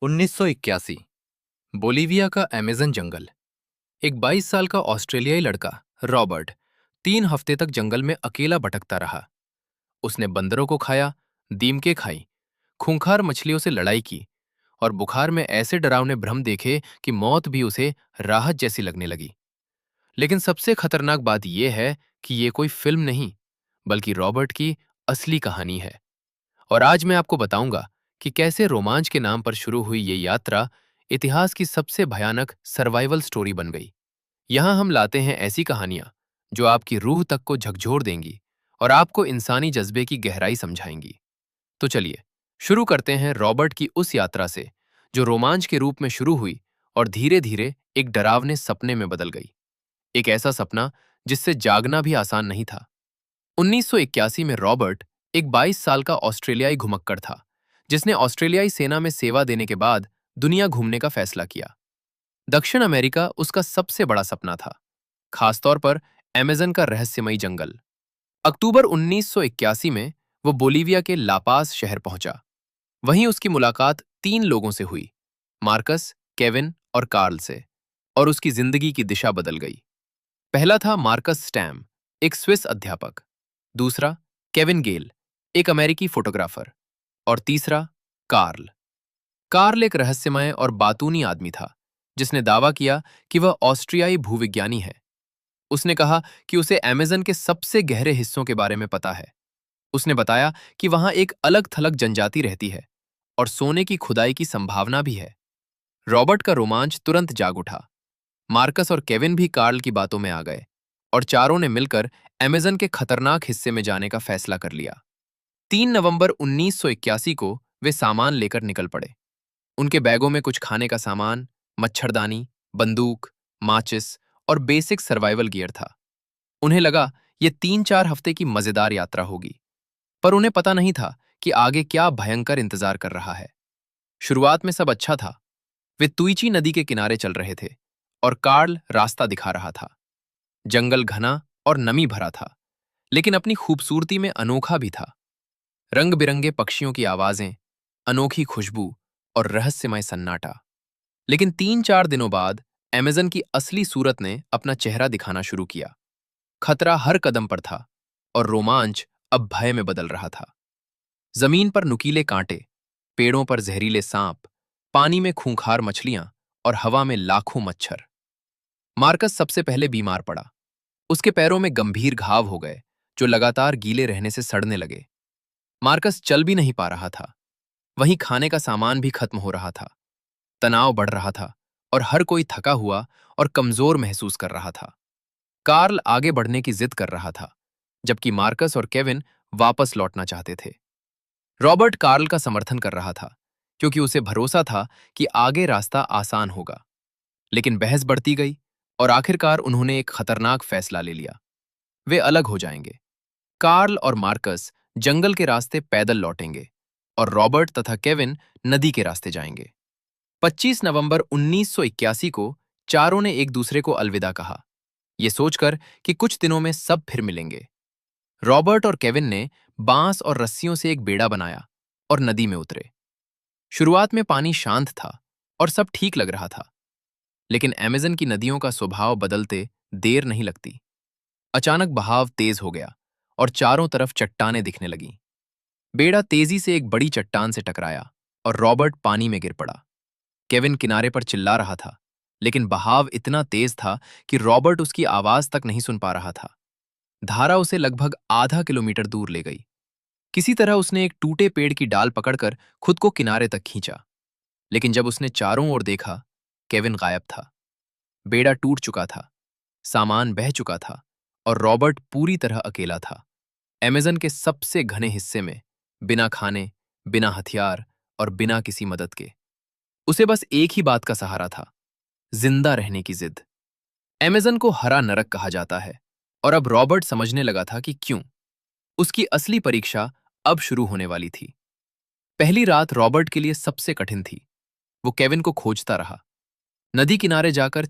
1981। Bolivia का Amazon जंगल। एक 22 साल का ऑस्ट्रेलियाई लड़का रॉबर्ट 3 हफ्ते तक जंगल में अकेला भटकता रहा। उसने बंदरों को खाया, दीमकें खाई, खूंखार मछलियों से लड़ाई की और बुखार में ऐसे डरावने भ्रम देखे कि मौत भी उसे राहत जैसी लगने लगी। लेकिन सबसे खतरनाक बात यह है कि ये कोई फिल्म नहीं, बल्कि रॉबर्ट की असली कहानी है। और आज मैं आपको बताऊंगा कि कैसे रोमांच के नाम पर शुरू हुई ये यात्रा इतिहास की सबसे भयानक सर्वाइवल स्टोरी बन गई। यहां हम लाते हैं ऐसी कहानियां जो आपकी रूह तक को झकझोर देंगी और आपको इंसानी जज्बे की गहराई समझाएंगी। तो चलिए शुरू करते हैं रॉबर्ट की उस यात्रा से जो रोमांच के रूप में शुरू हुई और धीरे धीरे एक डरावने सपने में बदल गई। एक ऐसा सपना जिससे जागना भी आसान नहीं था। 1981 में रॉबर्ट एक 22 साल का ऑस्ट्रेलियाई घुमक्कड़ था जिसने ऑस्ट्रेलियाई सेना में सेवा देने के बाद दुनिया घूमने का फैसला किया। दक्षिण अमेरिका उसका सबसे बड़ा सपना था, खासतौर पर अमेज़न का रहस्यमयी जंगल। अक्टूबर 1981 में वो बोलीविया के लापास शहर पहुंचा। वहीं उसकी मुलाकात 3 लोगों से हुई, मार्कस, केविन और कार्ल से, और उसकी जिंदगी की दिशा बदल गई। पहला था मार्कस स्टैम, एक स्विस अध्यापक। दूसरा केविन गेल, एक अमेरिकी फोटोग्राफर। और तीसरा कार्ल। कार्ल एक रहस्यमय और बातूनी आदमी था जिसने दावा किया कि वह ऑस्ट्रियाई भूविज्ञानी है। उसने कहा कि उसे अमेज़न के सबसे गहरे हिस्सों के बारे में पता है। उसने बताया कि वहां एक अलग थलग जनजाति रहती है और सोने की खुदाई की संभावना भी है। रॉबर्ट का रोमांच तुरंत जाग उठा। मार्कस और केविन भी कार्ल की बातों में आ गए और चारों ने मिलकर अमेज़न के खतरनाक हिस्से में जाने का फैसला कर लिया। 3 नवंबर 1981 को वे सामान लेकर निकल पड़े। उनके बैगों में कुछ खाने का सामान, मच्छरदानी, बंदूक, माचिस और बेसिक सर्वाइवल गियर था। उन्हें लगा ये 3-4 हफ्ते की मजेदार यात्रा होगी, पर उन्हें पता नहीं था कि आगे क्या भयंकर इंतजार कर रहा है। शुरुआत में सब अच्छा था। वे तुईची नदी के किनारे चल रहे थे और कार्ल रास्ता दिखा रहा था। जंगल घना और नमी भरा था, लेकिन अपनी खूबसूरती में अनोखा भी था। रंग बिरंगे पक्षियों की आवाजें, अनोखी खुशबू और रहस्यमय सन्नाटा। लेकिन 3-4 दिनों बाद अमेज़न की असली सूरत ने अपना चेहरा दिखाना शुरू किया। खतरा हर कदम पर था और रोमांच अब भय में बदल रहा था। जमीन पर नुकीले कांटे, पेड़ों पर जहरीले सांप, पानी में खूंखार मछलियां और हवा में लाखों मच्छर। मार्कस सबसे पहले बीमार पड़ा। उसके पैरों में गंभीर घाव हो गए जो लगातार गीले रहने से सड़ने लगे। मार्कस चल भी नहीं पा रहा था। वहीं खाने का सामान भी खत्म हो रहा था। तनाव बढ़ रहा था और हर कोई थका हुआ और कमजोर महसूस कर रहा था। कार्ल आगे बढ़ने की जिद कर रहा था, जबकि मार्कस और केविन वापस लौटना चाहते थे। रॉबर्ट कार्ल का समर्थन कर रहा था, क्योंकि उसे भरोसा था कि आगे रास्ता आसान होगा। लेकिन बहस बढ़ती गई और आखिरकार उन्होंने एक खतरनाक फैसला ले लिया। वे अलग हो जाएंगे। कार्ल और मार्कस जंगल के रास्ते पैदल लौटेंगे और रॉबर्ट तथा केविन नदी के रास्ते जाएंगे। 25 नवंबर 1981 को चारों ने एक दूसरे को अलविदा कहा, ये सोचकर कि कुछ दिनों में सब फिर मिलेंगे। रॉबर्ट और केविन ने बांस और रस्सियों से एक बेड़ा बनाया और नदी में उतरे। शुरुआत में पानी शांत था और सब ठीक लग रहा था, लेकिन अमेज़न की नदियों का स्वभाव बदलते देर नहीं लगती। अचानक बहाव तेज हो गया और चारों तरफ चट्टानें दिखने लगीं। बेड़ा तेजी से एक बड़ी चट्टान से टकराया और रॉबर्ट पानी में गिर पड़ा। केविन किनारे पर चिल्ला रहा था, लेकिन बहाव इतना तेज था कि रॉबर्ट उसकी आवाज तक नहीं सुन पा रहा था। धारा उसे लगभग आधा किलोमीटर दूर ले गई। किसी तरह उसने एक टूटे पेड़ की डाल पकड़कर खुद को किनारे तक खींचा, लेकिन जब उसने चारों ओर देखा, केविन गायब था। बेड़ा टूट चुका था, सामान बह चुका था और रॉबर्ट पूरी तरह अकेला था। अमेज़न के सबसे घने हिस्से में, बिना खाने, बिना हथियार और बिना किसी मदद के। उसे बस एक ही बात का सहारा था, जिंदा रहने की जिद। अमेज़न को हरा नरक कहा जाता है और अब रॉबर्ट समझने लगा था कि क्यों। उसकी असली परीक्षा अब शुरू होने वाली थी। पहली रात रॉबर्ट के लिए सबसे कठिन थी। वो केविन को खोजता रहा। नदी किनारे जाकर